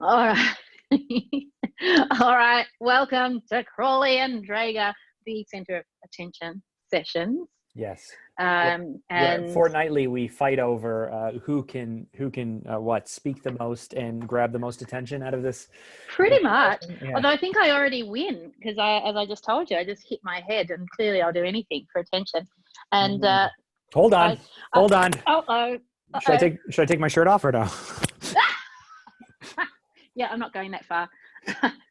All right. All right. Welcome to Crawley and Drager, the center of attention sessions. Yes. Where And fortnightly we fight over who can speak the most and grab the most attention out of pretty this much, session. Yeah. although I think I already win because as I just told you, I just hit my head and clearly I'll do anything for attention. And Hold on. I, Hold on. oh, Should I take my shirt off or no? Yeah, I'm not going that far.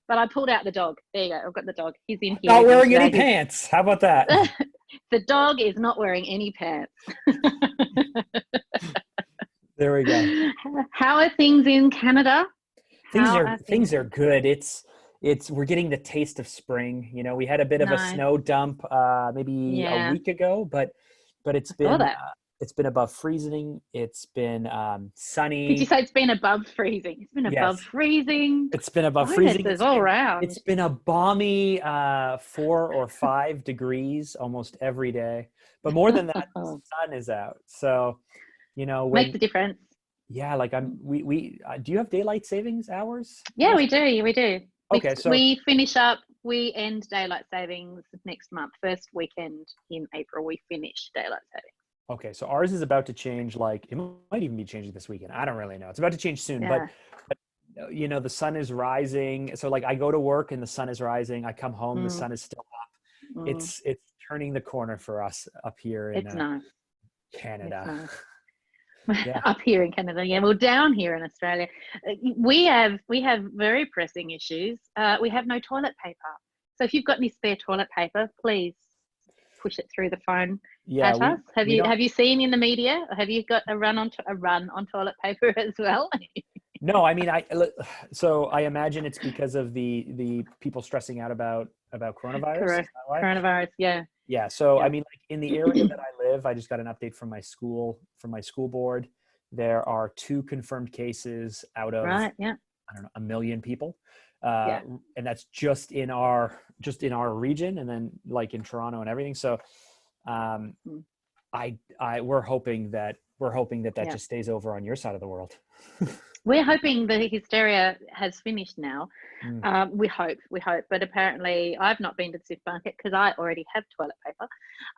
But I pulled out the dog. There you go. I've got the dog. He's in here. Not wearing any pants. How about that? The dog is not wearing any pants. There we go. How are things in Canada? Things are good. It's we're getting the taste of spring. You know, we had a bit of a snow dump maybe a week ago, but it's been above freezing. It's been sunny. Did you say it's been above freezing? It's been above freezing. It's been above freezing. It's all around. It's been a balmy 4 or 5 degrees almost every day. But more than that, the sun is out. So, you know, makes a difference. Yeah, like we do you have daylight savings hours? Yeah, we do. Okay, so we end daylight savings next month. First weekend in April, we finish daylight savings. Okay, so ours is about to change. Like it might even be changing this weekend. I don't really know. It's about to change soon, but you know, the sun is rising. So like I go to work and the sun is rising. I come home, the sun is still up. It's turning the corner for us up here in Canada. It's nice. Yeah. Up here in Canada, yeah. Well, down here in Australia, we have very pressing issues. We have no toilet paper. So if you've got any spare toilet paper, please push it through the phone at us. Have you seen in the media? Have you got a run on toilet paper as well? No, I mean so I imagine it's because of the people stressing out about coronavirus. Correct. Coronavirus, yeah. Yeah. So I mean, like in the area that I live, I just got an update from my school board. There are 2 confirmed cases out of I don't know, 1 million people. And that's just in our region, and then like in Toronto and everything. So we're hoping that just stays over on your side of the world. We're hoping the hysteria has finished now. We hope, but apparently I've not been to the supermarket because I already have toilet paper.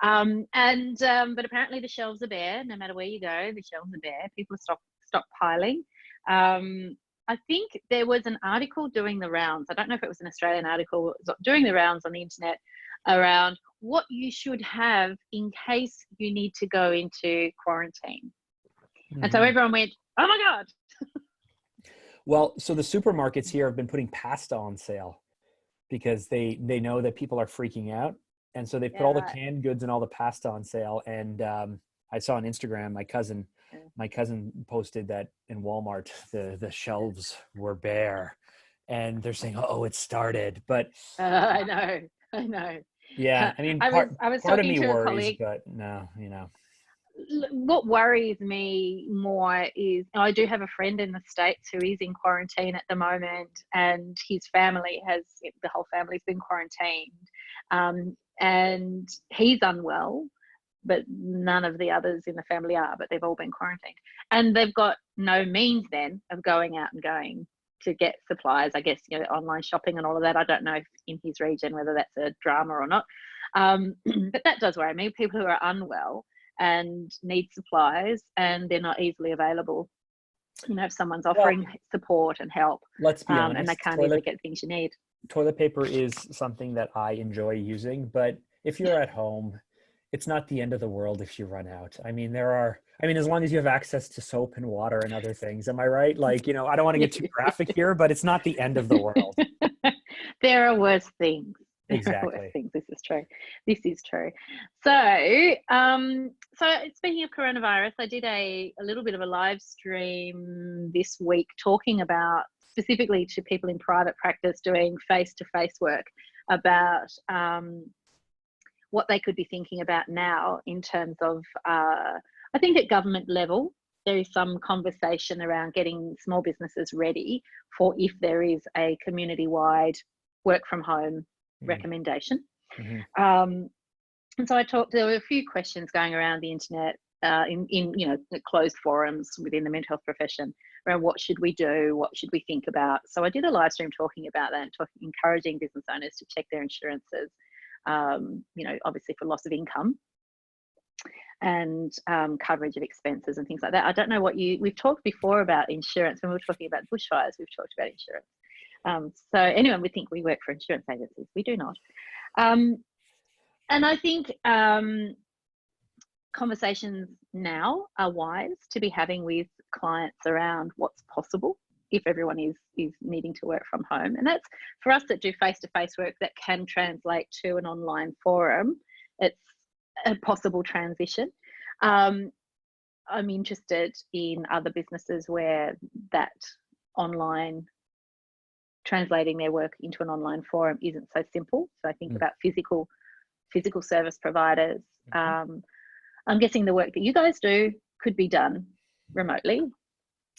But apparently the shelves are bare. No matter where you go, the shelves are bare. People are stockpiling. I think there was an article doing the rounds. I don't know if it was an Australian article doing the rounds on the internet around what you should have in case you need to go into quarantine. And so everyone went, oh my God. Well, so the supermarkets here have been putting pasta on sale because they know that people are freaking out. And so they put all the canned goods and all the pasta on sale. And I saw on Instagram, my cousin posted that in Walmart, the shelves were bare, and they're saying, oh, it started. But I know. Yeah. I mean, I was part of talking me to a worries, colleague. but no, you know. What worries me more is I do have a friend in the States who is in quarantine at the moment, and the whole family's been quarantined, and he's unwell, but none of the others in the family are, but they've all been quarantined, and they've got no means then of going out and going to get supplies. I guess, you know, online shopping and all of that. I don't know if in his region whether that's a drama or not, but that does worry me. People who are unwell and need supplies and they're not easily available. You know, if someone's offering support and help, let's be honest, and they can't easily get things you need. Toilet paper is something that I enjoy using, but if you're at home, it's not the end of the world if you run out. I mean, as long as you have access to soap and water and other things, am I right? Like, you know, I don't want to get too graphic here, but it's not the end of the world. There are worse things. Exactly. This is true. So speaking of coronavirus, I did a little bit of a live stream this week talking about, specifically to people in private practice doing face-to-face work, about what they could be thinking about now in terms of, I think at government level, there is some conversation around getting small businesses ready for if there is a community-wide work from home recommendation. And so there were a few questions going around the internet in closed forums within the mental health profession around what should we do, what should we think about. So I did a live stream talking about that, and encouraging business owners to check their insurances, obviously for loss of income and coverage of expenses and things like that. I don't know we've talked before about insurance. When we were talking about bushfires, we've talked about insurance. So anyone would think we work for insurance agencies. We do not. And I think conversations now are wise to be having with clients around what's possible if everyone is needing to work from home. And that's, for us that do face-to-face work that can translate to an online forum, it's a possible transition. I'm interested in other businesses where that online, translating their work into an online forum isn't so simple. So I think about physical service providers. I'm guessing the work that you guys do could be done remotely.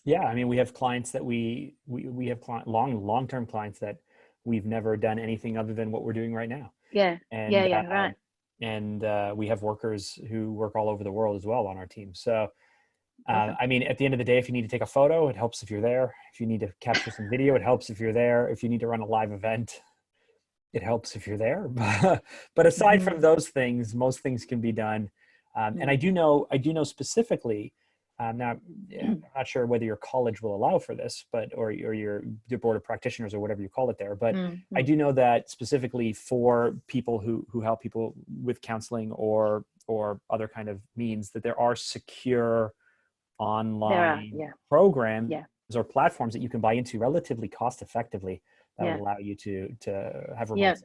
Yeah, I mean, we have clients that we have long-term clients that we've never done anything other than what we're doing right now. Yeah, and, right. And we have workers who work all over the world as well on our team. So, I mean, at the end of the day, if you need to take a photo, it helps if you're there. If you need to capture some video, it helps if you're there. If you need to run a live event, it helps if you're there. But aside from those things, most things can be done. And I do know specifically, now I'm not sure whether your college will allow for this, but or your board of practitioners or whatever you call it there. But I do know that specifically for people who help people with counseling or other kind of means, that there are secure online programs or platforms that you can buy into relatively cost effectively that would allow you to have remote.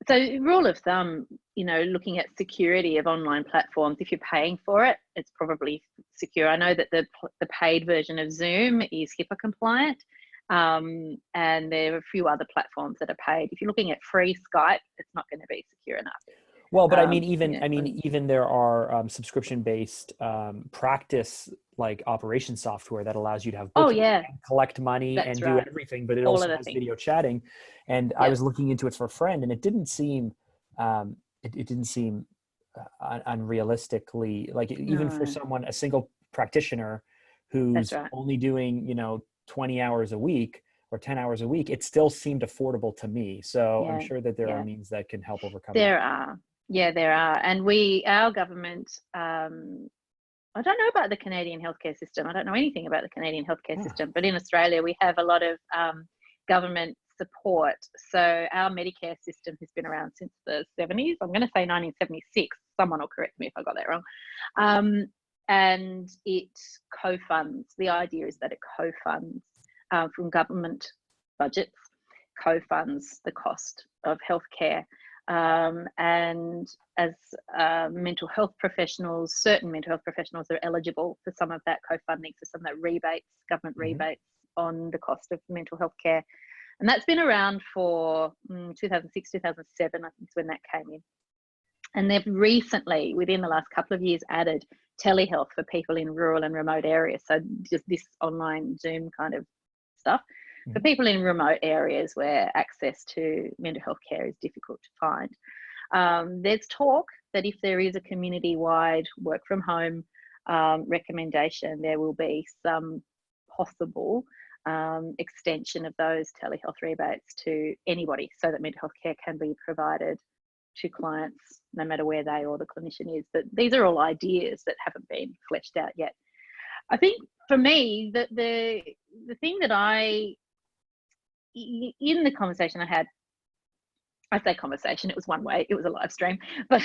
So rule of thumb, looking at security of online platforms, if you're paying for it, it's probably secure. I know that the paid version of Zoom is HIPAA compliant, and there are a few other platforms that are paid. If you're looking at free Skype, it's not going to be secure enough. Well, but even there are subscription-based practice like operation software that allows you to have booking and collect money and do everything, but it also has video chatting. And I was looking into it for a friend, and it didn't seem unrealistically, like even for someone, a single practitioner who's only doing 20 hours a week or 10 hours a week, it still seemed affordable to me. So I'm sure that there are means that can help overcome there that. There are. And our government, I don't know about the Canadian healthcare system. I don't know anything about the Canadian healthcare system, but in Australia, we have a lot of government support. So our Medicare system has been around since the 70s. I'm going to say 1976. Someone will correct me if I got that wrong. And it co-funds. The idea is that it co-funds from government budgets, co-funds the cost of healthcare. And as mental health professionals, certain mental health professionals are eligible for some of that co-funding, for some of that rebates, government rebates on the cost of mental health care. And that's been around for 2006, 2007, I think is when that came in. And they've recently, within the last couple of years, added telehealth for people in rural and remote areas. So just this online Zoom kind of stuff. For people in remote areas where access to mental health care is difficult to find. There's talk that if there is a community-wide work from home recommendation, there will be some possible extension of those telehealth rebates to anybody, so that mental health care can be provided to clients no matter where they or the clinician is. But these are all ideas that haven't been fleshed out yet. I think for me, the thing that in the conversation I say conversation, it was one way, it was a live stream, but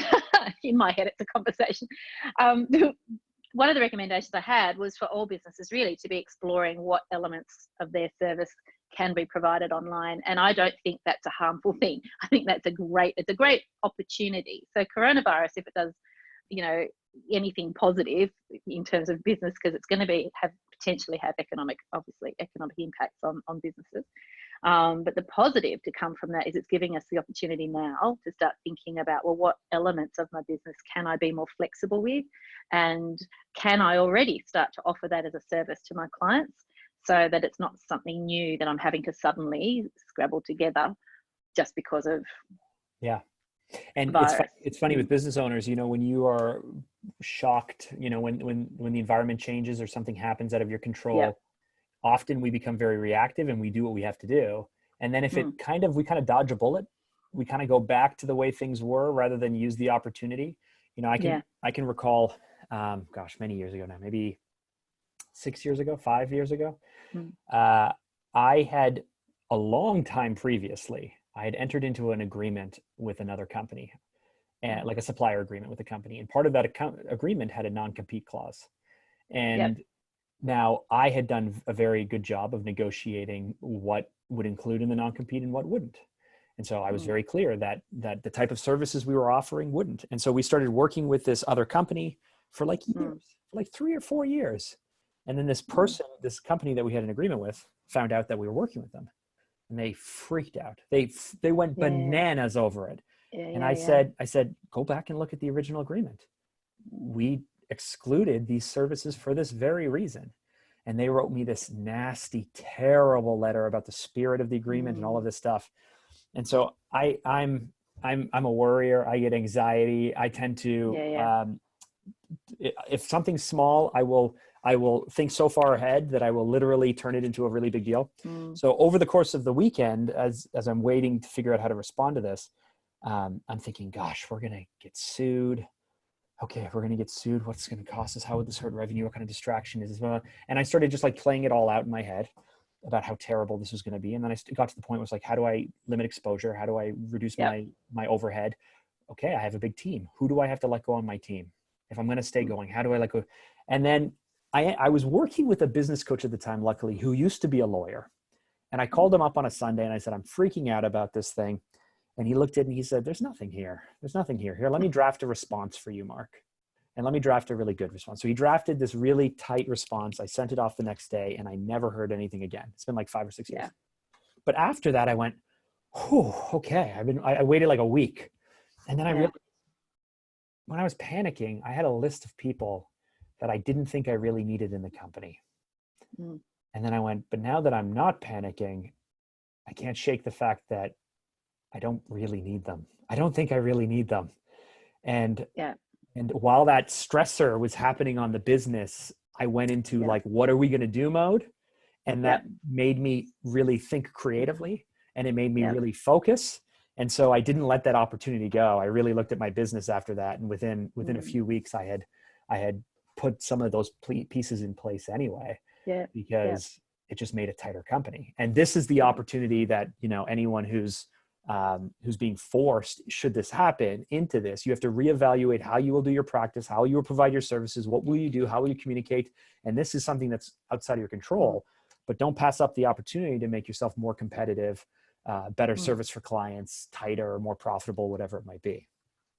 in my head, it's a conversation. One of the recommendations I had was for all businesses really to be exploring what elements of their service can be provided online. And I don't think that's a harmful thing. I think it's a great opportunity. So coronavirus, if it does, anything positive in terms of business, because it's going to potentially have economic impacts on businesses. But the positive to come from that is it's giving us the opportunity now to start thinking about, well, what elements of my business can I be more flexible with? And can I already start to offer that as a service to my clients, so that it's not something new that I'm having to suddenly scrabble together just because of And it's funny with business owners, when you are shocked, when the environment changes or something happens out of your control, often we become very reactive and we do what we have to do. And then if we kind of dodge a bullet, we kind of go back to the way things were rather than use the opportunity. You know, I can recall, many years ago now, maybe 6 years ago, 5 years ago, I had a long time previously, I had entered into an agreement with another company, and like a supplier agreement with a company. And part of that agreement had a non-compete clause. And now I had done a very good job of negotiating what would include in the non-compete and what wouldn't. And so I was very clear that the type of services we were offering wouldn't. And so we started working with this other company for like years, like 3 or 4 years. And then this company that we had an agreement with found out that we were working with them, and they freaked out. They went bananas over it. And I said, go back and look at the original agreement. We excluded these services for this very reason. And they wrote me this nasty, terrible letter about the spirit of the agreement and all of this stuff. And so I'm a worrier. I get anxiety. I tend to, if something's small, I will think so far ahead that I will literally turn it into a really big deal. So over the course of the weekend, as I'm waiting to figure out how to respond to this, I'm thinking, gosh, we're going to get sued. Okay, if we're going to get sued, what's going to cost us? How would this hurt revenue? What kind of distraction is this? And I started just like playing it all out in my head about how terrible this was going to be. And then I got to the point where it's like, how do I limit exposure? How do I reduce my overhead? Okay, I have a big team. Who do I have to let go on my team? If I'm going to stay going, how do I let go? And then I was working with a business coach at the time, luckily, who used to be a lawyer. And I called him up on a Sunday and I said, I'm freaking out about this thing. And he looked at it and he said, there's nothing here. There's nothing here. Here, let me draft a response for you, Mark. And let me draft a really good response. So he drafted this really tight response. I sent it off the next day and I never heard anything again. It's been like 5 or 6 years. But after that, I went, whew, okay. I waited like a week. And then I realized when I was panicking, I had a list of people that I didn't think I really needed in the company. And then I went, but now that I'm not panicking, I can't shake the fact that I don't really need them. I don't think I really need them. And while that stressor was happening on the business, I went into like, what are we going to do mode? And that made me really think creatively, and it made me really focus. And so I didn't let that opportunity go. I really looked at my business after that. And within a few weeks, I had put some of those pieces in place anyway, because it just made a tighter company. And this is the opportunity that, you know, anyone who's being forced, should this happen, into this, you have to reevaluate how you will do your practice, how you will provide your services, what will you do, how will you communicate. And this is something that's outside of your control, but don't pass up the opportunity to make yourself more competitive, better service for clients, tighter, more profitable, whatever it might be.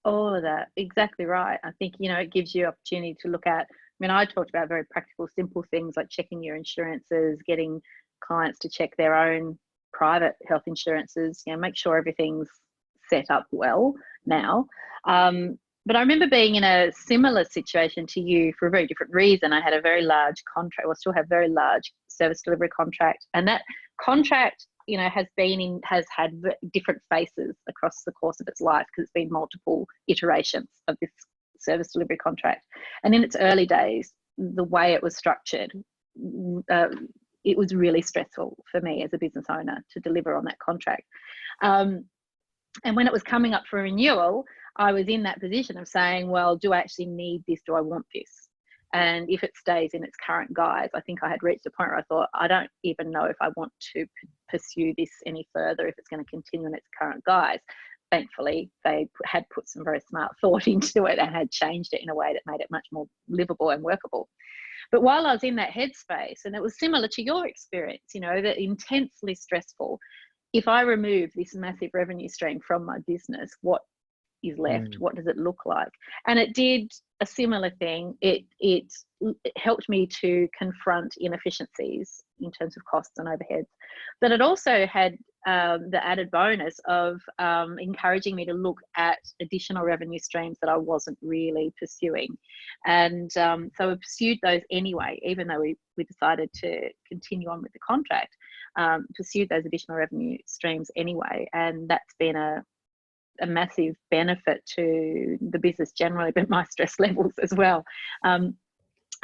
All of that, exactly right. I think, you know, it gives you opportunity to look at, I mean, I talked about very practical, simple things like checking your insurances, getting clients to check their own private health insurances, you know, make sure everything's set up well now. But I remember being in a similar situation to you for a very different reason. I had a very large contract, or still have very large service delivery contract. And that contract, you know, has had different faces across the course of its life, because it's been multiple iterations of this service delivery contract. And in its early days, the way it was structured, it was really stressful for me as a business owner to deliver on that contract. And when it was coming up for renewal, I was in that position of saying, well, do I actually need this? Do I want this? And if it stays in its current guise, I think I had reached a point where I thought, I don't even know if I want to pursue this any further, if it's going to continue in its current guise. Thankfully, they had put some very smart thought into it and had changed it in a way that made it much more livable and workable. But while I was in that headspace, and it was similar to your experience, you know, that intensely stressful, if I remove this massive revenue stream from my business, what is left? What does it look like? And it did a similar thing. It helped me to confront inefficiencies in terms of costs and overheads. But it also had the added bonus of encouraging me to look at additional revenue streams that I wasn't really pursuing. And so I pursued those anyway, even though we decided to continue on with the contract, pursued those additional revenue streams anyway. And that's been a massive benefit to the business generally, but my stress levels as well.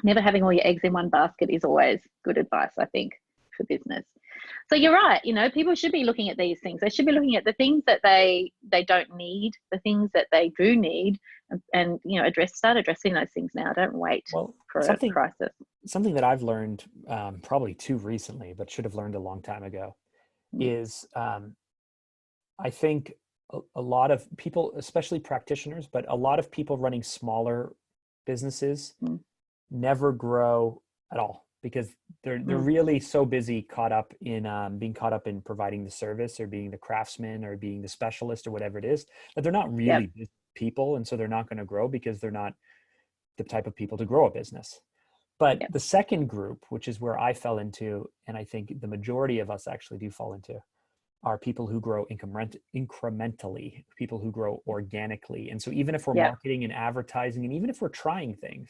Never having all your eggs in one basket is always good advice, I think. for business. So you're right. People should be looking at these things. They should be looking at the things that they don't need, the things that they do need, and start addressing those things now. Don't wait for a crisis. Something that I've learned probably too recently, but should have learned a long time ago, is I think a lot of people, especially practitioners, but a lot of people running smaller businesses never grow at all, because they're really so busy being caught up in providing the service or being the craftsman or being the specialist or whatever it is, that they're not really people. And so they're not going to grow because they're not the type of people to grow a business. But the second group, which is where I fell into, and I think the majority of us actually do fall into, are people who grow incrementally, people who grow organically. And so even if we're marketing and advertising, and even if we're trying things,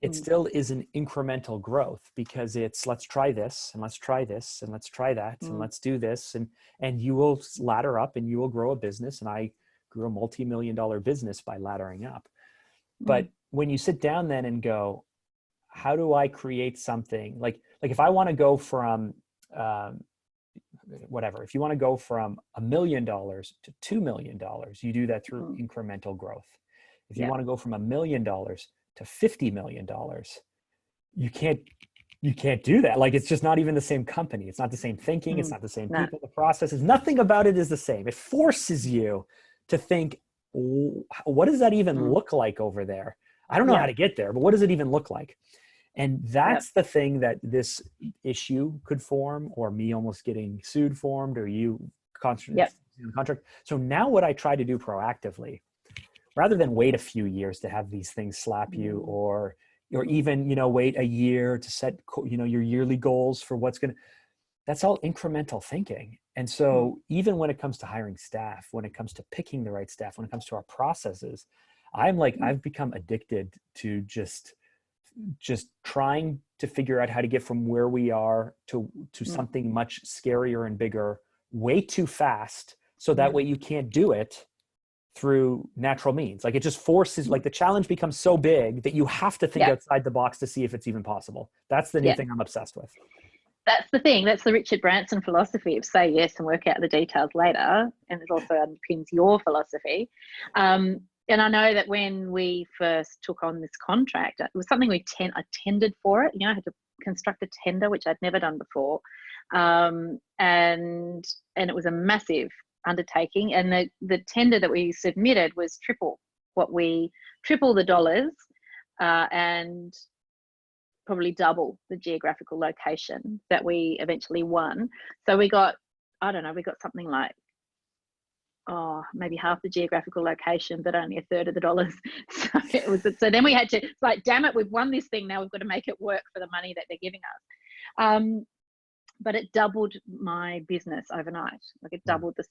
it still is an incremental growth, because it's, let's try this and let's try this and let's try that and let's do this. And you will ladder up and you will grow a business. And I grew a multi-million-dollar business by laddering up. But when you sit down then and go, how do I create something like if I want to go from, if you want to go from $1 million to $2 million, you do that through incremental growth. If you want to go from $1 million to $50 million, you can't do that. Like, it's just not even the same company. It's not the same thinking. It's not the same people. The process is, nothing about it is the same. It forces you to think, what does that even look like over there? I don't know how to get there, but what does it even look like? And that's the thing that this issue could form, or me almost getting sued formed, or you contract. So now what I try to do proactively, rather than wait a few years to have these things slap you, or even, wait a year to set, your yearly goals for that's all incremental thinking. And so even when it comes to hiring staff, when it comes to picking the right staff, when it comes to our processes, I've become addicted to just trying to figure out how to get from where we are to something much scarier and bigger way too fast. So that way you can't do it through natural means. Like, it just forces, like, the challenge becomes so big that you have to think outside the box to see if it's even possible. That's the new thing I'm obsessed with. That's the thing. That's the Richard Branson philosophy of say yes and work out the details later. And it also underpins your philosophy. And I know that when we first took on this contract, it was something I tendered for it. I had to construct a tender, which I'd never done before. And it was a massive undertaking. And the tender that we submitted was triple the dollars, and probably double the geographical location that we eventually won. So we got something like, maybe half the geographical location, but only a third of the dollars. So then we had to, it's like, damn it, we've won this thing. Now we've got to make it work for the money that they're giving us. But it doubled my business overnight. Like, it doubled the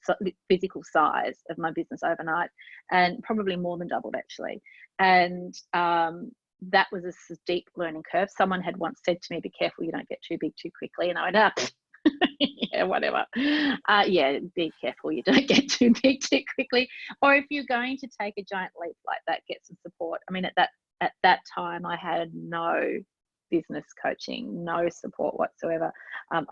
physical size of my business overnight, and probably more than doubled, actually. And that was a steep learning curve. Someone had once said to me, be careful you don't get too big too quickly. And I went, yeah, whatever. Be careful you don't get too big too quickly. Or if you're going to take a giant leap like that, get some support. I mean, at that time, I had no business coaching, no support whatsoever,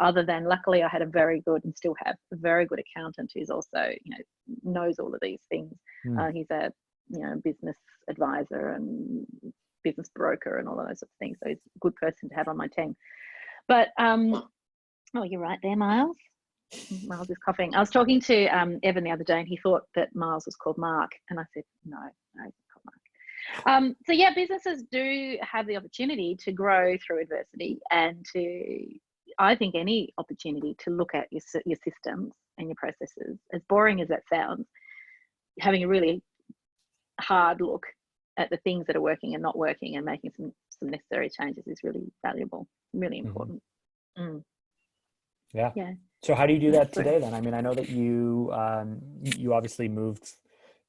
other than, luckily, I had a very good, and still have a very good accountant who's also, knows all of these things. He's a, business advisor and business broker and all of those sorts of things. So he's a good person to have on my team. But oh, you're right there, Miles. Miles is coughing. I was talking to Evan the other day, and he thought that Miles was called Mark, and I said no, he's called Mark. So yeah, businesses do have the opportunity to grow through adversity, and I think any opportunity to look at your systems and your processes, as boring as that sounds, having a really hard look at the things that are working and not working, and making some necessary changes is really valuable, really important. Yeah. So how do you do that today then? I mean, I know that you obviously moved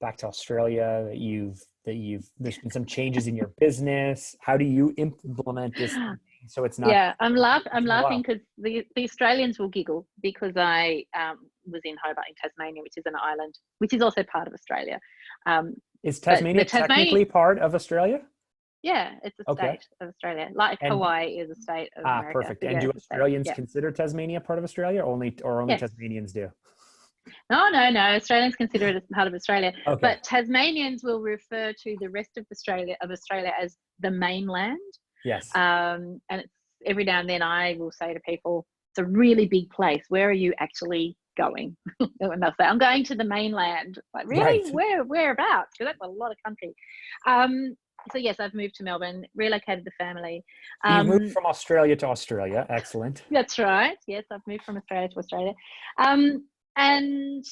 back to Australia, that there's been some changes in your business. How do you implement this so it's not? Yeah, I'm laughing because the Australians will giggle, because I was in Hobart in Tasmania, which is an island, which is also part of Australia. Is Tasmania technically part of Australia? Yeah, it's a Okay. state of Australia. Like And Hawaii is a state of America. perfect. But And yeah, do it's a state. Australians Yeah. consider Tasmania part of Australia, or only Yes. Tasmanians do? No, no, no. Australians consider it as part of Australia, Okay. but Tasmanians will refer to the rest of Australia as the mainland. Yes. And it's every now and then I will say to people, it's a really big place. Where are you actually going? And they'll say, I'm going to the mainland. Like, really? Right. Whereabouts? Because that's a lot of country. So yes, I've moved to Melbourne, relocated the family. So you've moved from Australia to Australia. Excellent. That's right. Yes, I've moved from Australia to Australia. And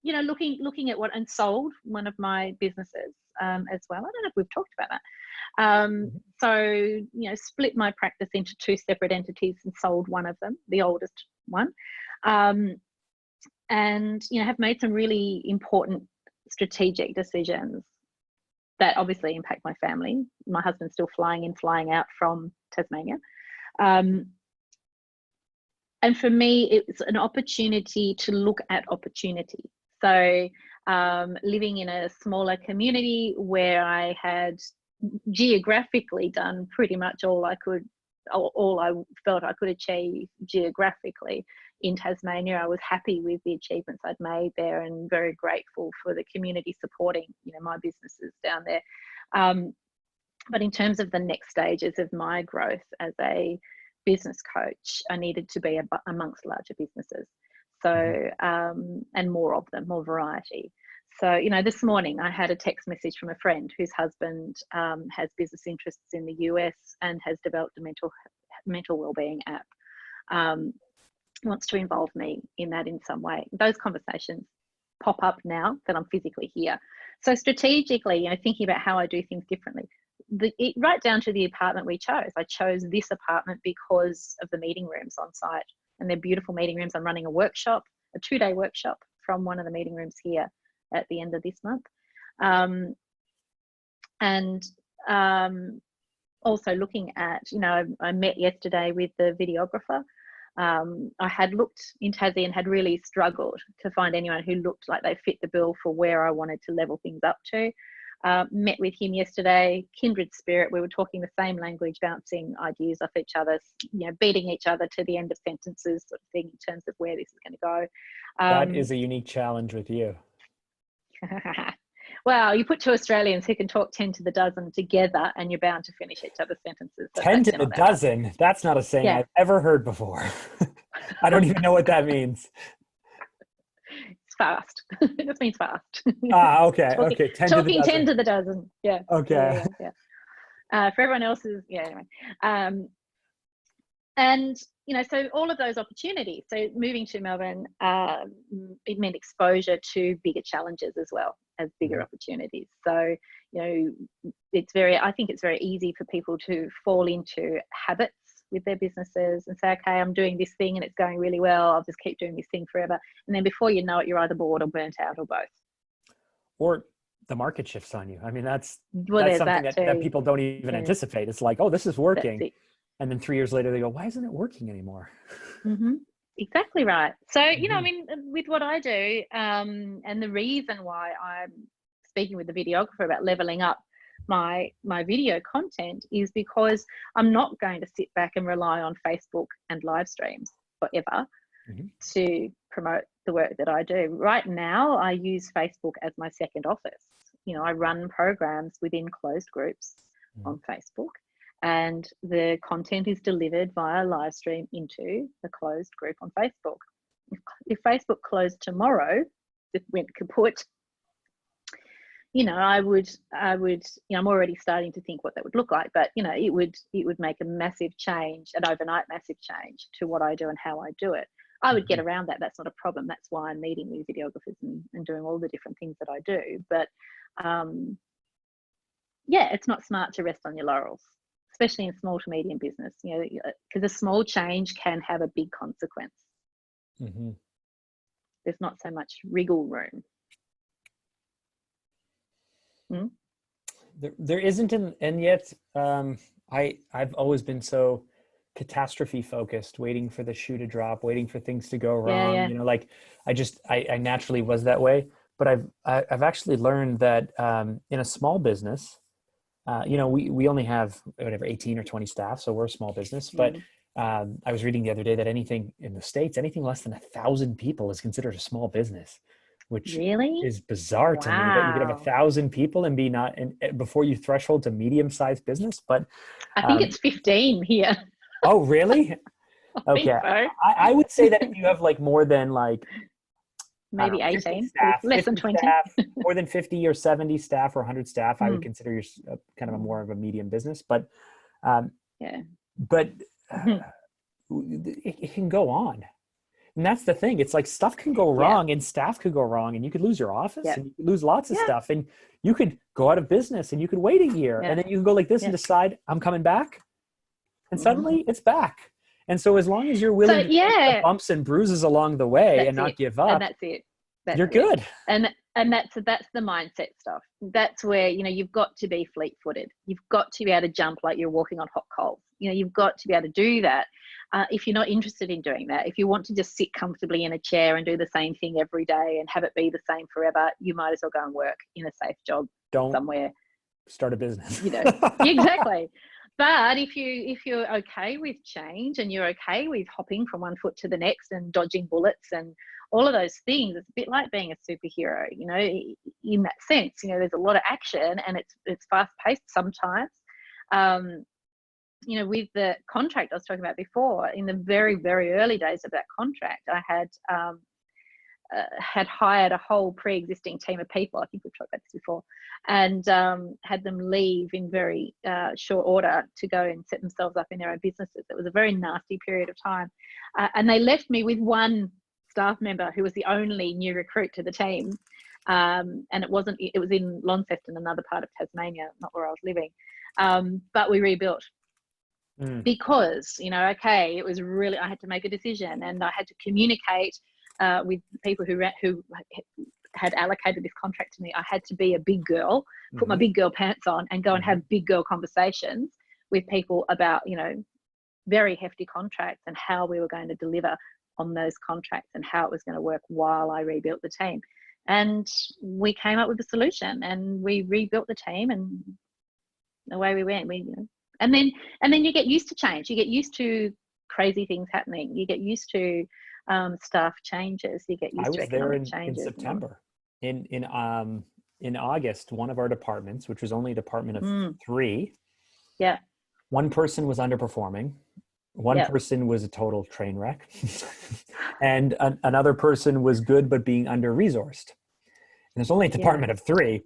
you know, looking at and sold one of my businesses as well. I don't know if we've talked about that. So, you know, split my practice into two separate entities and sold one of them, the oldest one. And, you know, have made some really important strategic decisions that obviously impact my family. My husband's still flying in, flying out from Tasmania. And for me, it's an opportunity to look at opportunity. So living in a smaller community where I had geographically done pretty much all I felt I could achieve geographically in Tasmania. I was happy with the achievements I'd made there and very grateful for the community supporting, you know, my businesses down there. But in terms of the next stages of my growth as a business coach, I needed to be amongst larger businesses. So, and more of them, more variety. So, you know, this morning I had a text message from a friend whose husband has business interests in the US and has developed a mental wellbeing app. Wants to involve me in that in some way. Those conversations pop up now that I'm physically here. So strategically, you know, thinking about how I do things differently. Right down to the apartment we chose. I chose this apartment because of the meeting rooms on site, and they're beautiful meeting rooms. I'm running a workshop, a 2-day workshop from one of the meeting rooms here at the end of this month. Also looking at, you know, I met yesterday with the videographer. I had looked in Tassie and had really struggled to find anyone who looked like they fit the bill for where I wanted to level things up to. Met with him yesterday, kindred spirit. We were talking the same language, bouncing ideas off each other, you know, beating each other to the end of sentences, sort of thing, in terms of where this is going to go. That is a unique challenge with you. Well, you put two Australians who can talk 10 to the dozen together and you're bound to finish each other's sentences. So 10 to the dozen? That's not a saying I've ever heard before. I don't even know what that means. It's fast. It just means fast. Okay. Talking, okay. 10 talking to the dozen. 10 to the dozen. Yeah. Okay. Yeah. For everyone else's, yeah, anyway. And, you know, so all of those opportunities. So moving to Melbourne, it meant exposure to bigger challenges as well as bigger opportunities. So, you know, I think it's very easy for people to fall into habits with their businesses and say, okay, I'm doing this thing and it's going really well. I'll just keep doing this thing forever. And then before you know it, you're either bored or burnt out or both. Or the market shifts on you. I mean, that's something that people don't even anticipate. It's like, oh, this is working. And then 3 years later, they go, why isn't it working anymore? Exactly right. So, you know, I mean, with what I do, and the reason why I'm speaking with the videographer about leveling up my video content is because I'm not going to sit back and rely on Facebook and live streams forever to promote the work that I do. Right now, I use Facebook as my second office. You know, I run programs within closed groups on Facebook, and the content is delivered via live stream into the closed group on Facebook. If Facebook closed tomorrow, it went kaput, you know, I would, you know, I'm already starting to think what that would look like, but, you know, it would make a massive change, an overnight massive change to what I do and how I do it. I would get around that. That's not a problem. That's why I'm meeting with videographers and doing all the different things that I do. But yeah, it's not smart to rest on your laurels, especially in small to medium business, you know, because a small change can have a big consequence. There's not so much wriggle room. There isn't, and yet I've always been so catastrophe focused, waiting for the shoe to drop, waiting for things to go wrong. You know, like I naturally was that way. but I've actually learned that in a small business, we only have whatever 18 or 20 staff, so we're a small business. But I was reading the other day that anything in the States, anything less than 1,000 people is considered a small business, which Really? is bizarre to me that you could have 1,000 people and be not before you threshold to medium-sized business. But I think it's 15 here. Oh, really? I Okay. think so. I would say that if you have like more than like maybe 18 staff, less than 20 staff, more than 50 or 70 staff or 100 staff, I would consider you kind of a more of a medium business. But but it can go on. And that's the thing. It's like stuff can go wrong and staff could go wrong, and you could lose your office and you could lose lots of stuff, and you could go out of business and you could wait a year and then you can go like this and decide I'm coming back, and suddenly it's back. And so as long as you're willing to take the bumps and bruises along the way and not give up, and that's it. You're good. And that's the mindset stuff. That's where, you've got to be fleet-footed. You've got to be able to jump like you're walking on hot coals. You've got to be able to do that. If you're not interested in doing that, if you want to just sit comfortably in a chair and do the same thing every day and have it be the same forever, you might as well go and work in a safe job somewhere. Start a business. Exactly. But if you're okay with change and you're okay with hopping from one foot to the next and dodging bullets and all of those things, it's a bit like being a superhero, in that sense. There's a lot of action and it's fast paced sometimes. With the contract I was talking about before, in the very, very early days of that contract, I had hired a whole pre-existing team of people. I think we've talked about this before, and had them leave in very short order to go and set themselves up in their own businesses. It was a very nasty period of time, and they left me with one staff member who was the only new recruit to the team, and it was in Launceston, another part of Tasmania, not where I was living, but we rebuilt. Because it was really, I had to make a decision and I had to communicate with people who had allocated this contract to me. I had to be a big girl, put my big girl pants on and go and have big girl conversations with people about, very hefty contracts and how we were going to deliver on those contracts and how it was going to work while I rebuilt the team. And we came up with a solution and we rebuilt the team, and away we went. And then you get used to change. You get used to crazy things happening. You get used to staff changes. You get used to economic changes. In September. In August, one of our departments, which was only a department of 3, one person was underperforming. One person was a total train wreck, and another person was good but being under-resourced. And there's only a department of 3,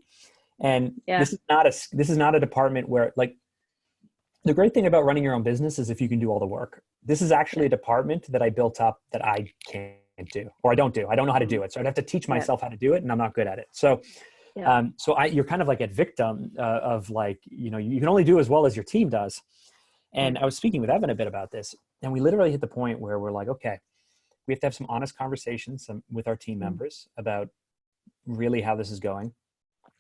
and this is not a department where, like, the great thing about running your own business is if you can do all the work. This is actually a department that I built up that I can't do, or I don't do. I don't know how to do it. So I'd have to teach myself how to do it, and I'm not good at it. So, you're kind of like a victim of like, you can only do as well as your team does. And I was speaking with Evan a bit about this, and we literally hit the point where we're like, okay, we have to have some honest conversations with our team members about really how this is going.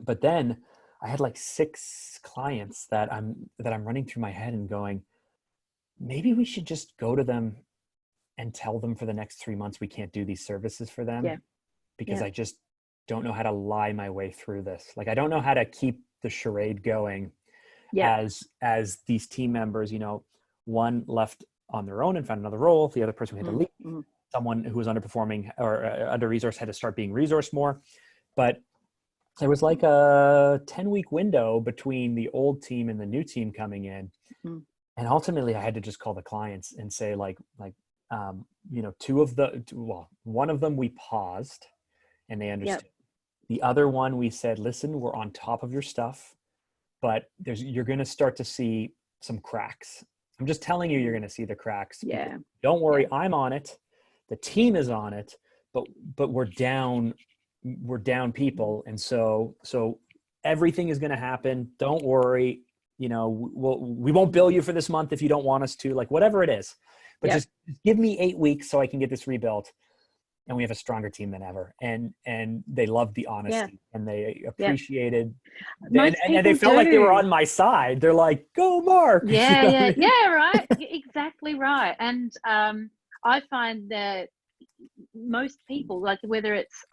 But then I had like 6 clients that I'm running through my head and going, maybe we should just go to them and tell them for the next 3 months we can't do these services for them because I just don't know how to lie my way through this. Like, I don't know how to keep the charade going as these team members, one left on their own and found another role. The other person had to leave. Someone who was underperforming or under-resourced had to start being resourced more. But there was like a 10-week window between the old team and the new team coming in. And ultimately I had to just call the clients and say one of them we paused and they understood. The other one we said, listen, we're on top of your stuff, but you're going to start to see some cracks. I'm just telling you, you're going to see the cracks. Don't worry. I'm on it. The team is on it, but we're down people. And so everything is going to happen. Don't worry. We won't bill you for this month if you don't want us to, like, whatever it is, but just give me 8 weeks so I can get this rebuilt. And we have a stronger team than ever. And they loved the honesty and they appreciated and they felt like they were on my side. They're like, go Mark. Right. Exactly right. And I find that most people, like whether it's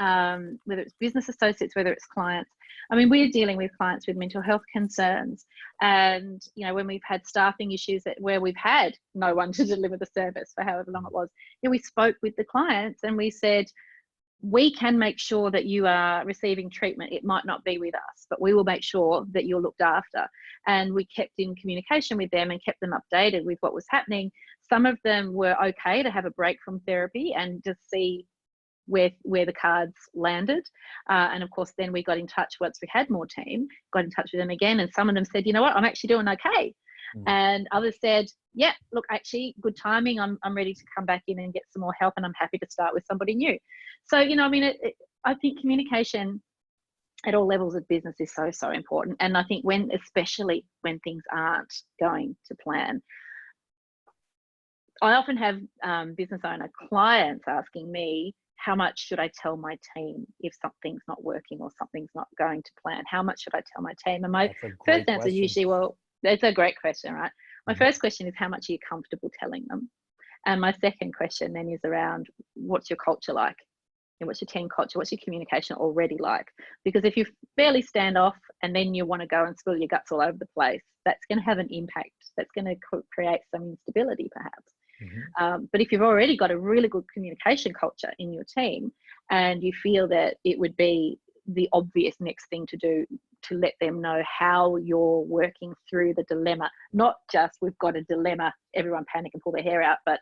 business associates, whether it's clients. I mean, we're dealing with clients with mental health concerns, and you know, when we've had staffing issues where we've had no one to deliver the service for however long it was, you know, we spoke with the clients and we said, we can make sure that you are receiving treatment. It might not be with us, but we will make sure that you're looked after. And we kept in communication with them and kept them updated with what was happening. Some of them were okay to have a break from therapy and just see where the cards landed. And of course, then we got in touch once we had more team, got in touch with them again. And some of them said, you know what, I'm actually doing okay. And others said, yeah, look, actually good timing. I'm ready to come back in and get some more help, and I'm happy to start with somebody new. So, you know, I mean, I think communication at all levels of business is so important. And I think especially when things aren't going to plan. I often have business owner clients asking me, how much should I tell my team if something's not working or something's not going to plan? How much should I tell my team? And my first answer is usually, well, that's a great question, right? My first question is, how much are you comfortable telling them? And my second question then is around, what's your culture like? And what's your team culture? What's your communication already like? Because if you barely stand off and then you want to go and spill your guts all over the place, that's going to have an impact. That's going to create some instability perhaps. But if you've already got a really good communication culture in your team and you feel that it would be the obvious next thing to do to let them know how you're working through the dilemma, not just we've got a dilemma, everyone panic and pull their hair out, but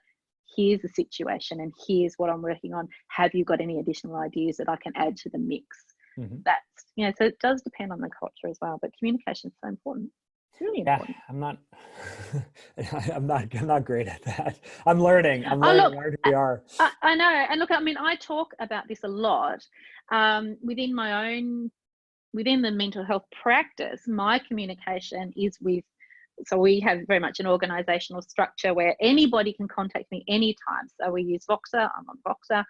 here's the situation and here's what I'm working on. Have you got any additional ideas that I can add to the mix? That's, you know, so it does depend on the culture as well, but communication is so important. It's really important. I'm not great at that. I'm learning where we are. I know. And look, I mean, I talk about this a lot within the mental health practice. My communication is so we have very much an organizational structure where anybody can contact me anytime. So we use Voxer. I'm on Voxer.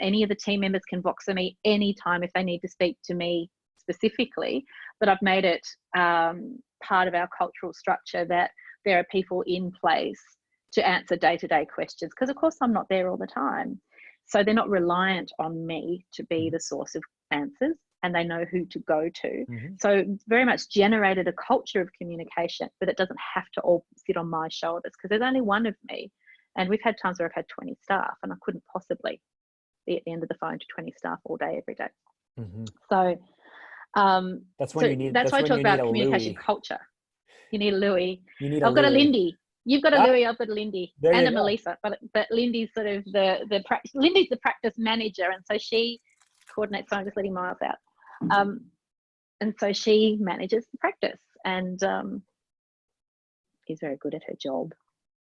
Any of the team members can Voxer me anytime if they need to speak to me specifically, but I've made it part of our cultural structure that there are people in place to answer day-to-day questions, because of course I'm not there all the time, so they're not reliant on me to be the source of answers, and they know who to go to. So it's very much generated a culture of communication, but it doesn't have to all sit on my shoulders, because there's only one of me, and we've had times where I've had 20 staff and I couldn't possibly be at the end of the phone to 20 staff all day every day. So that's when you need. That's why I talk about communication culture. You need a Louie. I've got a Lindy. You've got a Louie. I've got a Lindy and a Melissa. But Lindy's sort of Lindy's the practice manager, and so she coordinates. So I'm just letting Miles out. And so she manages the practice and is very good at her job.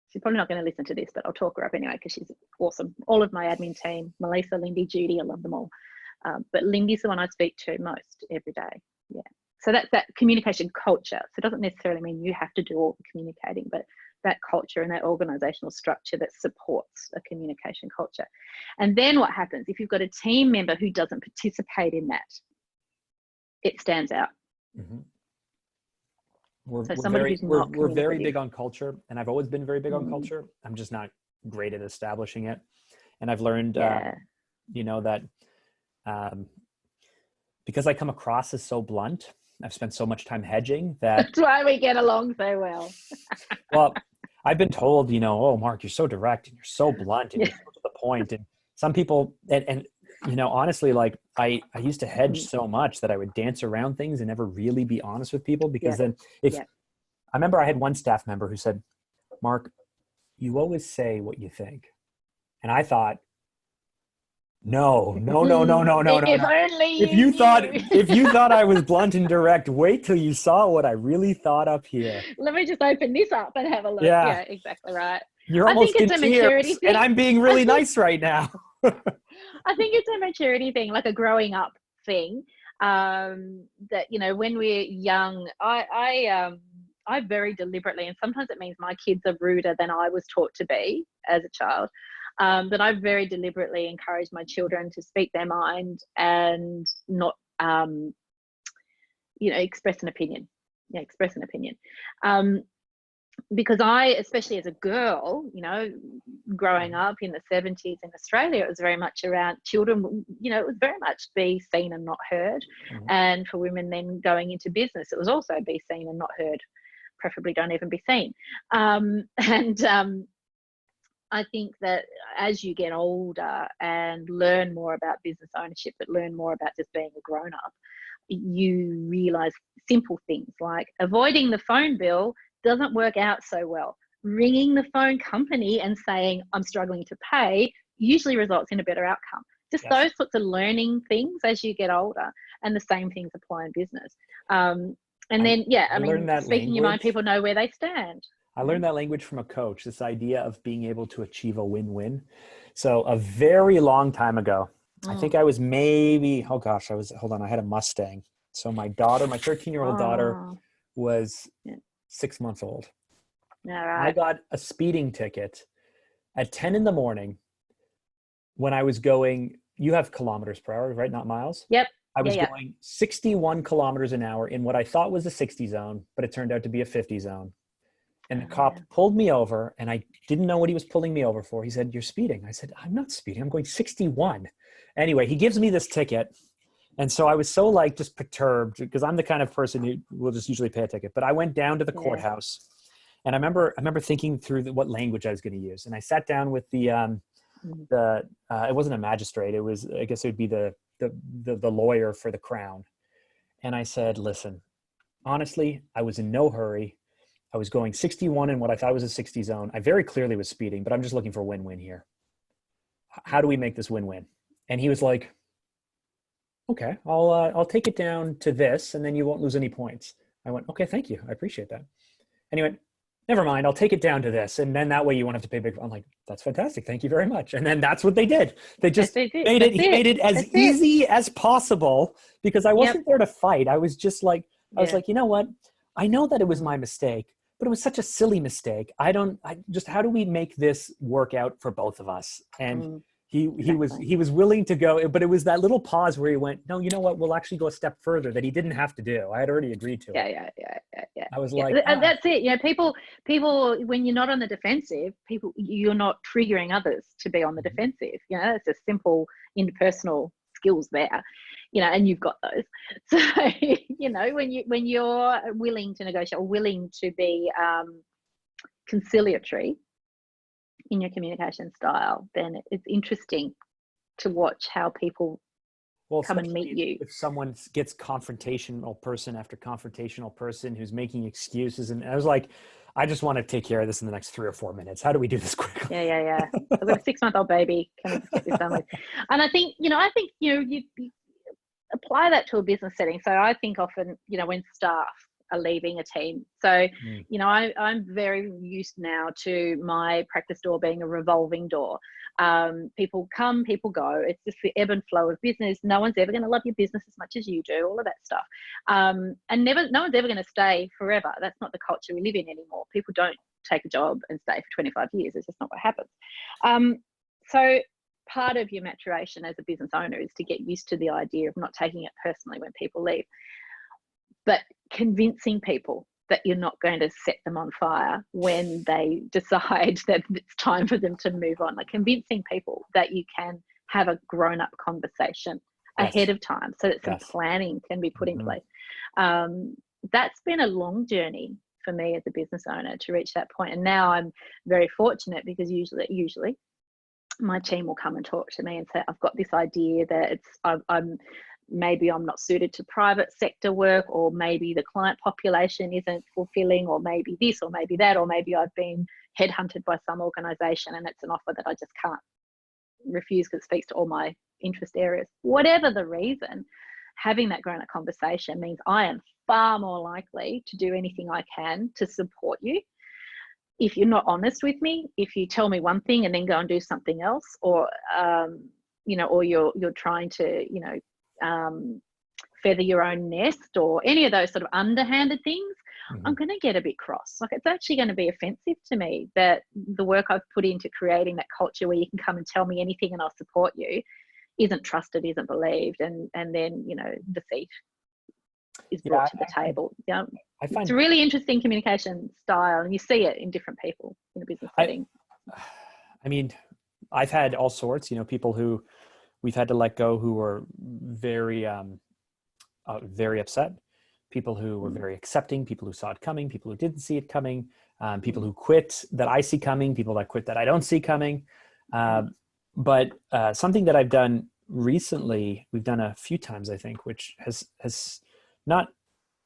She's probably not going to listen to this, but I'll talk her up anyway because she's awesome. All of my admin team, Melissa, Lindy, Judy, I love them all. But Lindy's the one I speak to most every day. Yeah. So that's that communication culture. So it doesn't necessarily mean you have to do all the communicating, but that culture and that organizational structure that supports a communication culture. And then what happens if you've got a team member who doesn't participate in that? It stands out. We're very big on culture, and I've always been very big on culture. I'm just not great at establishing it. And I've learned, you know, that because I come across as so blunt, I've spent so much time hedging that that's why we get along so well. Well, I've been told, you know, oh, Mark, you're so direct and you're so blunt and you're so to the point. And some people, and you know, honestly, like I used to hedge so much that I would dance around things and never really be honest with people, because then I remember I had one staff member who said, Mark, you always say what you think. And I thought, no. If you thought I was blunt and direct, wait till you saw what I really thought up here. Let me just open this up and have a look. Yeah, exactly right. You're almost in tears, and I'm being really nice right now. I think it's a maturity thing, like a growing up thing. That, you know, when we're young, I very deliberately, and sometimes it means my kids are ruder than I was taught to be as a child. But I very deliberately encourage my children to speak their mind and not, you know, express an opinion. because especially as a girl, growing up in the 70s in Australia, it was very much around children, it was very much be seen and not heard. Mhm. And for women then going into business, it was also be seen and not heard, preferably don't even be seen. I think that as you get older and learn more about business ownership, but learn more about just being a grown-up, you realize simple things like avoiding the phone bill doesn't work out so well. Ringing the phone company and saying, I'm struggling to pay, usually results in a better outcome. Just Yes. those sorts of learning things as you get older, and the same things apply in business. And then, I learned that speaking your mind, language. people know where they stand. I learned that language from a coach, this idea of being able to achieve a win-win. So a very long time ago, I think I was maybe, oh gosh, hold on, I had a Mustang. So my 13-year-old daughter was 6 months old. All right. I got a speeding ticket at 10 in the morning when I was going, you have kilometers per hour, right? Not miles? Yep. I was going 61 kilometers an hour in what I thought was a 60 zone, but it turned out to be a 50 zone. And the cop pulled me over, and I didn't know what he was pulling me over for. He said, "You're speeding." I said, "I'm not speeding. I'm going 61." Anyway, he gives me this ticket. And so I was so just perturbed, because I'm the kind of person who will just usually pay a ticket. But I went down to the courthouse, and I remember thinking through what language I was going to use. And I sat down with it wasn't a magistrate. It was, I guess it would be the lawyer for the Crown. And I said, "Listen, honestly, I was in no hurry. I was going 61 in what I thought was a 60 zone. I very clearly was speeding, but I'm just looking for a win-win here. How do we make this win-win?" And he was like, "Okay, I'll take it down to this, and then you won't lose any points." I went, "Okay, thank you. I appreciate that." And he went, "Never mind, I'll take it down to this, and then that way you won't have to pay big." I'm like, "That's fantastic. Thank you very much." And then that's what they did. They just made it as easy as possible, because I wasn't there to fight. I was just like, you know what? I know that it was my mistake, but it was such a silly mistake. how do we make this work out for both of us? And he was willing to go, but it was that little pause where he went, "No, you know what? We'll actually go a step further," that he didn't have to do. I had already agreed to it. Yeah. I was like, and that's it. People, when you're not on the defensive, you're not triggering others to be on the defensive. It's a simple interpersonal skills there. And you've got those. So, when you're willing to negotiate or willing to be conciliatory in your communication style, then it's interesting to watch how people come and meet you. If someone gets confrontational person after confrontational person who's making excuses, and I was like, I just want to take care of this in the next 3 or 4 minutes. How do we do this quickly? Yeah. I've got a 6-month-old baby. Can we just get this done with? And I think, you apply that to a business setting. So I think often, when staff are leaving a team. So, I'm very used now to my practice door being a revolving door. People come, people go. It's just the ebb and flow of business. No one's ever going to love your business as much as you do, all of that stuff. And no one's ever going to stay forever. That's not the culture we live in anymore. People don't take a job and stay for 25 years. It's just not what happens. So part of your maturation as a business owner is to get used to the idea of not taking it personally when people leave, but convincing people that you're not going to set them on fire when they decide that it's time for them to move on. Like convincing people that you can have a grown-up conversation ahead of time so that some planning can be put in place. That's been a long journey for me as a business owner to reach that point. And now I'm very fortunate because usually my team will come and talk to me and say, "I've got this idea that maybe I'm not suited to private sector work, or maybe the client population isn't fulfilling, or maybe this, or maybe that, or maybe I've been headhunted by some organization and it's an offer that I just can't refuse because it speaks to all my interest areas." Whatever the reason, having that grown-up conversation means I am far more likely to do anything I can to support you. If you're not honest with me, if you tell me one thing and then go and do something else, or or you're trying to feather your own nest, or any of those sort of underhanded things, I'm going to get a bit cross. Like it's actually going to be offensive to me that the work I've put into creating that culture where you can come and tell me anything and I'll support you isn't trusted, isn't believed, and then deceit is brought to the table. Yeah, I find it's a really interesting communication style, and you see it in different people in a business setting. I mean, I've had all sorts, people who we've had to let go who were very, very upset, people who were very accepting, people who saw it coming, people who didn't see it coming, people who quit that I see coming, people that quit that I don't see coming. But something that I've done recently, we've done a few times, I think, which has not,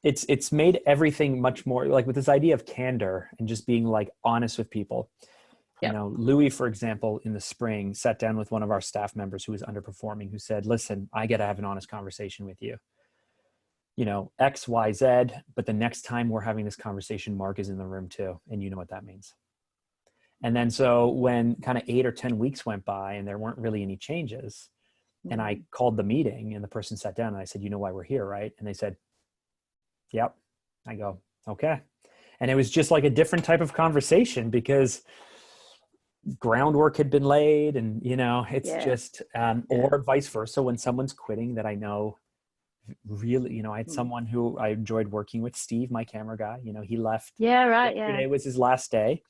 it's made everything much more like with this idea of candor and just being like honest with people. Yep. Louis, for example, in the spring sat down with one of our staff members who was underperforming, who said, listen, I got to have an honest conversation with you. X, Y, Z, but the next time we're having this conversation, Mark is in the room too. And you know what that means. And then so when kind of 8 or 10 weeks went by and there weren't really any changes, and I called the meeting and the person sat down and I said, you know why we're here, right? And they said, yep. I go, okay. And it was just like a different type of conversation because groundwork had been laid and, it's just, or vice versa. When someone's quitting that I know really, I had someone who I enjoyed working with, Steve, my camera guy, he left. Yeah, right. Yesterday was his last day,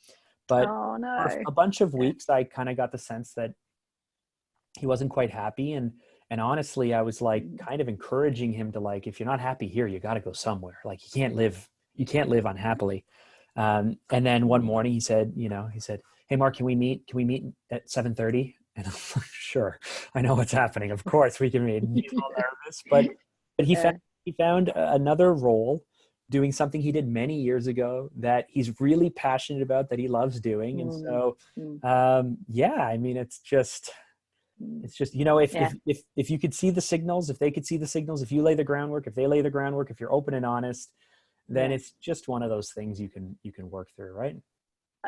but for a bunch of weeks, I kind of got the sense that he wasn't quite happy. And honestly, I was like kind of encouraging him to like, if you're not happy here, you got to go somewhere. Like you can't live unhappily. And then one morning he said, hey, Mark, can we meet at 7:30? And I'm like, sure. I know what's happening. Of course we can meet. He's all nervous, but he found another role doing something he did many years ago that he's really passionate about, that he loves doing. And so, I mean, it's just, if you could see the signals, if they could see the signals, if you lay the groundwork, if they lay the groundwork, if you're open and honest, then it's just one of those things you can work through, right?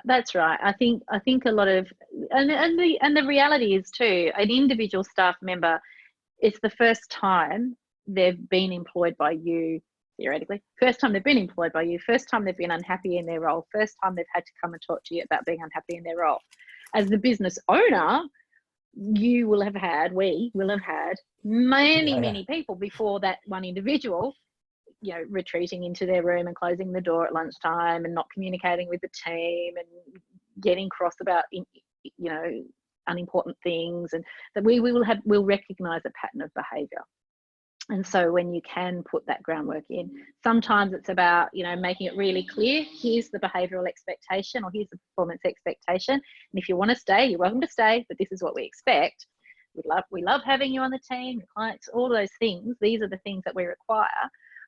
That's right. I think a lot of, and the reality is too, an individual staff member, it's the first time they've been employed by you, theoretically, first time they've been employed by you, first time they've been unhappy in their role, first time they've had to come and talk to you about being unhappy in their role. As the business owner, we will have had many people before that one individual, retreating into their room and closing the door at lunchtime and not communicating with the team and getting cross about, unimportant things, and that we'll recognize a pattern of behavior. And so when you can put that groundwork in, sometimes it's about, making it really clear, here's the behavioral expectation or here's the performance expectation. And if you want to stay, you're welcome to stay, but this is what we expect. We love having you on the team, the clients, all those things. These are the things that we require,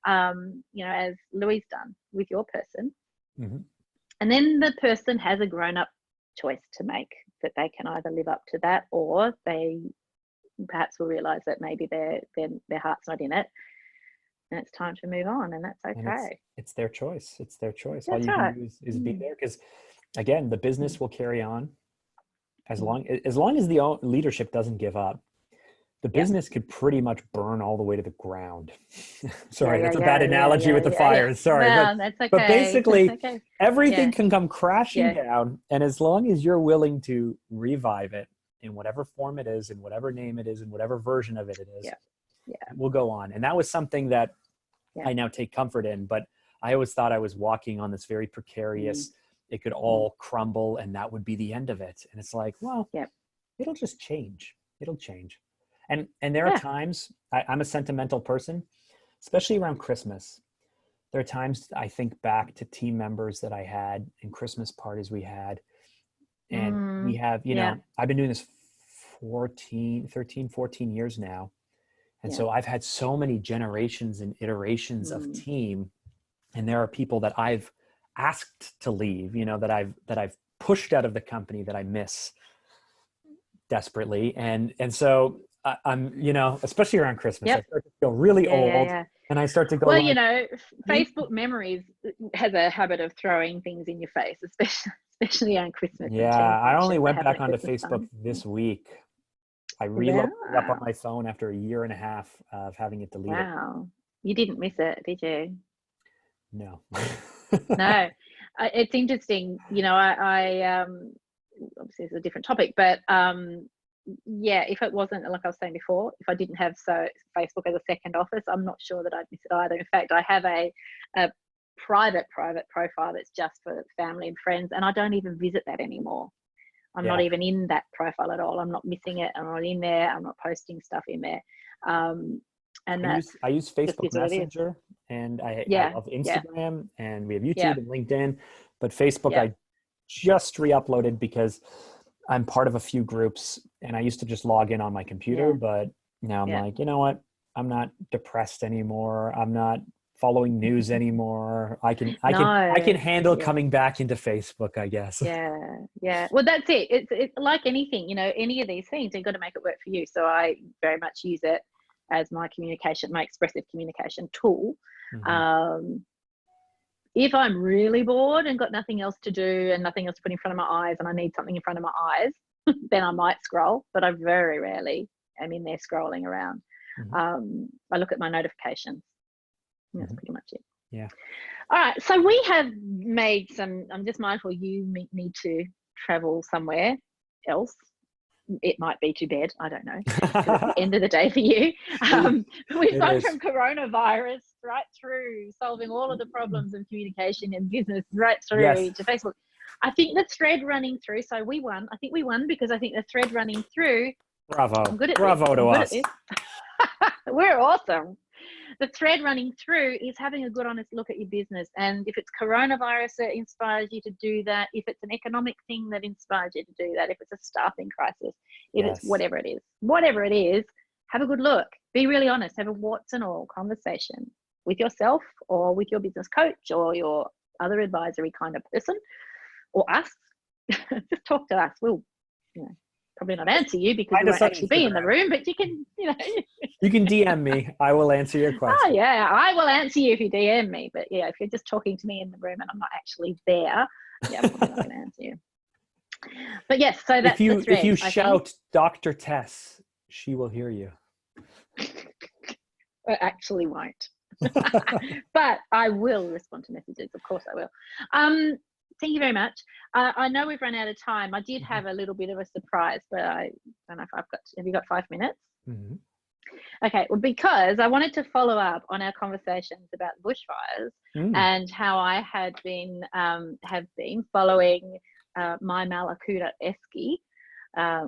as Louis done with your person. Mm-hmm. And then the person has a grown-up choice to make, that they can either live up to that, or they perhaps will realize that maybe their heart's not in it and it's time to move on, and that's okay. And it's their choice. All you can do is be there, because again, the business will carry on as long as the leadership doesn't give up. The business could pretty much burn all the way to the ground. Sorry, that's a bad analogy with the fires. Sorry. No, that's okay. But basically, everything can come crashing down. And as long as you're willing to revive it in whatever form it is, in whatever name it is, in whatever version of it is, we'll go on. And that was something that I now take comfort in. But I always thought I was walking on this very precarious, it could all crumble and that would be the end of it. And it's like, well, it'll just change. It'll change. And there are times, I'm a sentimental person, especially around Christmas. There are times I think back to team members that I had and Christmas parties we had. And we have, I've been doing this 13, 14 years now. And so I've had so many generations and iterations of team. And there are people that I've asked to leave, that I've pushed out of the company that I miss desperately. And so I'm, especially around Christmas, I start to feel really old, and I start to go. Well, Facebook memories has a habit of throwing things in your face, especially on Christmas. Yeah, I only went back onto Facebook this week. I reloaded it up on my phone after a year and a half of having it deleted. Wow, you didn't miss it, did you? No. No, it's interesting. I obviously it's a different topic, but yeah, if it wasn't, like I was saying before, if I didn't have Facebook as a second office, I'm not sure that I'd miss it either. In fact, I have a private profile that's just for family and friends, and I don't even visit that anymore. I'm not even in that profile at all. I'm not missing it. I'm not in there. I'm not posting stuff in there. And I use Facebook Messenger, and I love Instagram, and we have YouTube and LinkedIn, but Facebook I just re-uploaded because I'm part of a few groups, and I used to just log in on my computer, but now I'm like, you know what? I'm not depressed anymore. I'm not following news anymore. I can handle coming back into Facebook, I guess. Yeah. Well, that's it. It's like anything, you know, any of these things, you've got to make it work for you. So I very much use it as my expressive communication tool. If I'm really bored and got nothing else to do and nothing else to put in front of my eyes, and I need something in front of my eyes, then I might scroll, but I very rarely am in there scrolling around. I look at my notifications. That's pretty much it. Yeah. All right. So we have made some, I'm just mindful you need to travel somewhere else. It might be to bed. I don't know. It's the end of the day for you. We've gone from coronavirus right through solving all of the problems of communication and business right through to Facebook. I think the thread running through, so we won. I think we won because I think the thread running through. Bravo. I'm good at Bravo this. to us. We're awesome. The thread running through is having a good, honest look at your business. And if it's coronavirus that inspires you to do that, if it's an economic thing that inspires you to do that, if it's a staffing crisis, if it's whatever it is, have a good look. Be really honest. Have a what's and all conversation with yourself or with your business coach or your other advisory kind of person or us. Just talk to us. We'll, probably not answer you because you won't actually be in the room, but you can, You can DM me. I will answer your question. Oh yeah, I will answer you if you DM me. But yeah, if you're just talking to me in the room and I'm not actually there, I'm probably not going to answer you. But yes, so that's the thread. If you shout Dr. Tess, she will hear you. I actually won't. But I will respond to messages. Of course I will. Thank you very much. I know we've run out of time. I did have a little bit of a surprise, but I don't know if have you got 5 minutes? Okay, well, because I wanted to follow up on our conversations about bushfires and how I have been following my Malakuta Esky. I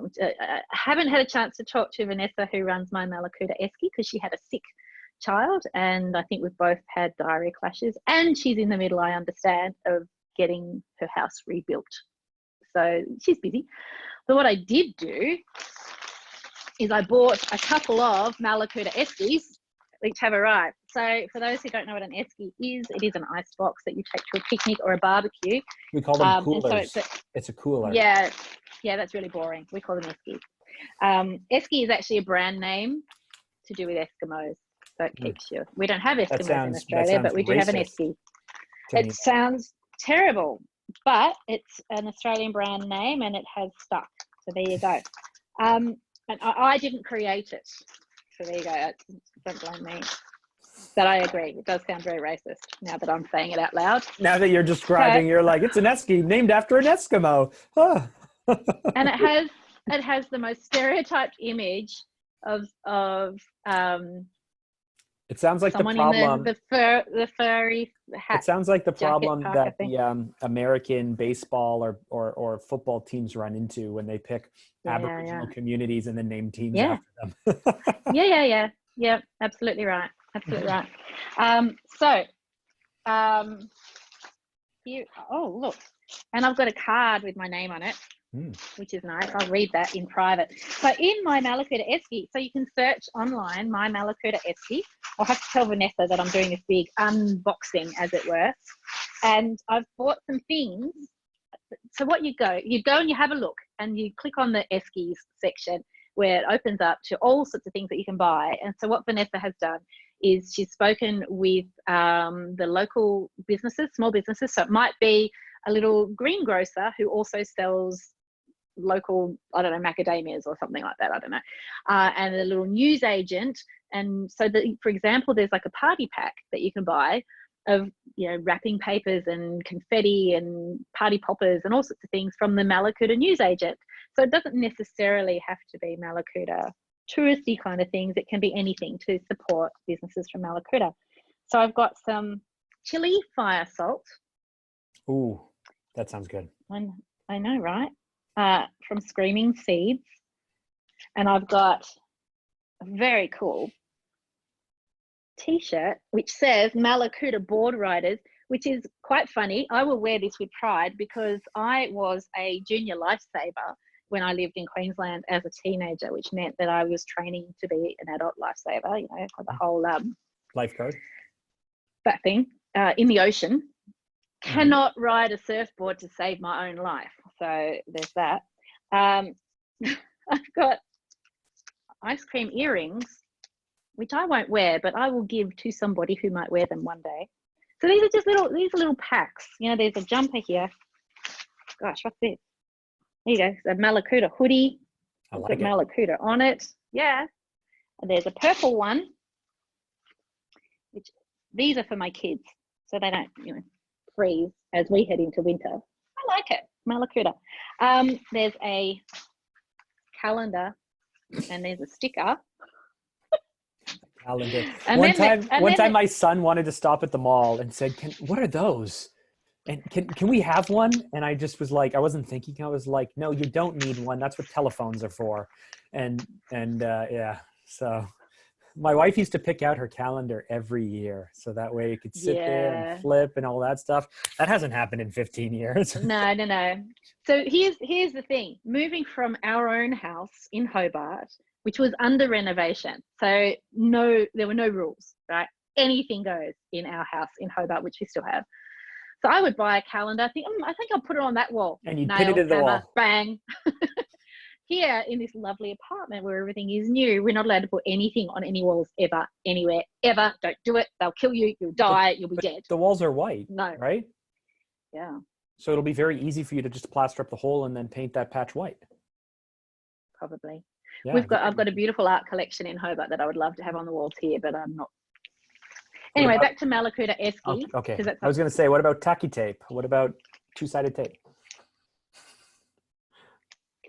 haven't had a chance to talk to Vanessa, who runs my Malakuta Esky, because she had a sick child, and I think we've both had diarrhea clashes, and she's in the middle, I understand, of getting her house rebuilt. So she's busy. But what I did do is I bought a couple of Malakuta Eskies, which have arrived. So for those who don't know what an Esky is, it is an ice box that you take to a picnic or a barbecue. We call them coolers. So it's a cooler. Yeah, that's really boring. We call them Eskies. Esky is actually a brand name to do with Eskimos. So it keeps you. We don't have Eskimos in Australia, but we do have an Esky. It sounds terrible, but it's an Australian brand name and it has stuck. So there you go. And I didn't create it. So there you go. Don't blame me. But I agree. It does sound very racist now that I'm saying it out loud. Now that you're describing, you're like, it's an Esky named after an Eskimo. And it has the most stereotyped image of it sounds like the problem. The furry hat. It sounds like the problem that the American baseball or football teams run into when they pick Aboriginal communities and then name teams after them. Yeah. Absolutely right. Here. Oh, look, and I've got a card with my name on it. Which is nice. I'll read that in private. So in my Malakuta Esky, so you can search online my Malakuta Esky. I'll have to tell Vanessa that I'm doing this big unboxing, as it were. And I've bought some things. So what you go and you have a look and you click on the Eskies section where it opens up to all sorts of things that you can buy. And so what Vanessa has done is she's spoken with the local businesses, small businesses. So it might be a little greengrocer who also sells local, I don't know, macadamias or something like that, I don't know, and a little news agent. And so that, for example, there's like a party pack that you can buy of, wrapping papers and confetti and party poppers and all sorts of things from the Malakuta news agent. So it doesn't necessarily have to be Malakuta touristy kind of things. It can be anything to support businesses from Malakuta. So I've got some chili fire salt. Ooh, that sounds good. I know, right? From Screaming Seeds. And I've got a very cool t-shirt which says Malakuta Board Riders, which is quite funny. I will wear this with pride because I was a junior lifesaver when I lived in Queensland as a teenager, which meant that I was training to be an adult lifesaver, you know, for the whole lifeguard, that thing in the ocean. Cannot ride a surfboard to save my own life. So there's that. I've got ice cream earrings, which I won't wear, but I will give to somebody who might wear them one day. So these are just little packs. You know, there's a jumper here. Gosh, what's this? There you go. It's a Malakuta hoodie. I like it. Malakuta on it. Yeah. And there's a purple one, which these are for my kids, so they don't, you know, freeze as we head into winter. I like it. Malakuta. There's a calendar and there's a sticker. Calendar. One time my son wanted to stop at the mall and said, what are those? And can we have one? And I just was like, I wasn't thinking. I was like, no, you don't need one. That's what telephones are for. And yeah. So my wife used to pick out her calendar every year. So that way you could sit there and flip and all that stuff. That hasn't happened in 15 years. No. So here's the thing. Moving from our own house in Hobart, which was under renovation. So there were no rules, right? Anything goes in our house in Hobart, which we still have. So I would buy a calendar. I think I'll put it on that wall. And you pin it to the wall. Bang. Here in this lovely apartment where everything is new, we're not allowed to put anything on any walls ever, anywhere, ever. Don't do it. They'll kill you. You'll die. You'll be dead. The walls are white. No. Right? Yeah. So it'll be very easy for you to just plaster up the hole and then paint that patch white. Probably. Yeah, I've got a beautiful art collection in Hobart that I would love to have on the walls here, but I'm not. Anyway, back to Malakuta Esky. Okay. I was going to say, what about tacky tape? What about two-sided tape?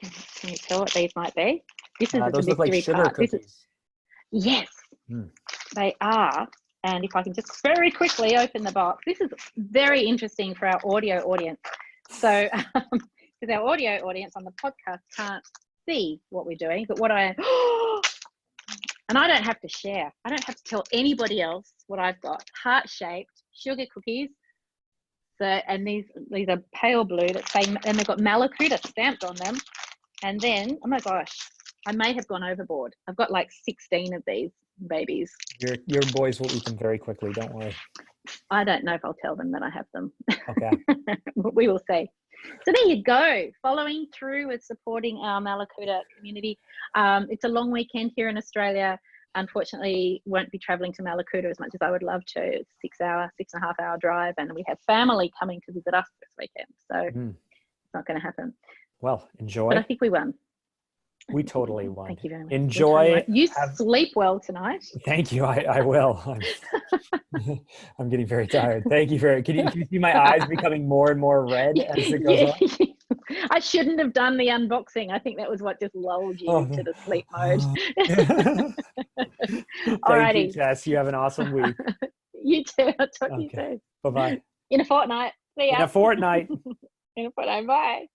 Can you tell what these might be? This is those look like sugar cookies. Yes, they are. And if I can just very quickly open the box, this is very interesting for our audio audience. So, because our audio audience on the podcast can't see what we're doing, but and I don't have to share. I don't have to tell anybody else what I've got. Heart-shaped sugar cookies. So, and these are pale blue that say, and they've got Malakuta stamped on them. And then, oh my gosh, I may have gone overboard. I've got like 16 of these babies. Your boys will eat them very quickly. Don't worry. I don't know if I'll tell them that I have them. Okay. But we will see. So there you go. Following through with supporting our Malakuta community. It's a long weekend here in Australia. Unfortunately, won't be traveling to Malakuta as much as I would love to. It's a 6.5 hour drive, and we have family coming to visit us this weekend. So it's not going to happen. Well, enjoy. But I think we won. We totally won. Thank you very much. Enjoy. You sleep well tonight. Thank you. I will. I'm getting very tired. Thank you very. Can you see my eyes becoming more and more red as it goes on? I shouldn't have done the unboxing. I think that was what just lulled you into the sleep mode. Thank you, Tess. You have an awesome week. You too. I'll talk to you soon. Bye-bye. In a fortnight. See ya. In a fortnight. In a fortnight. Bye.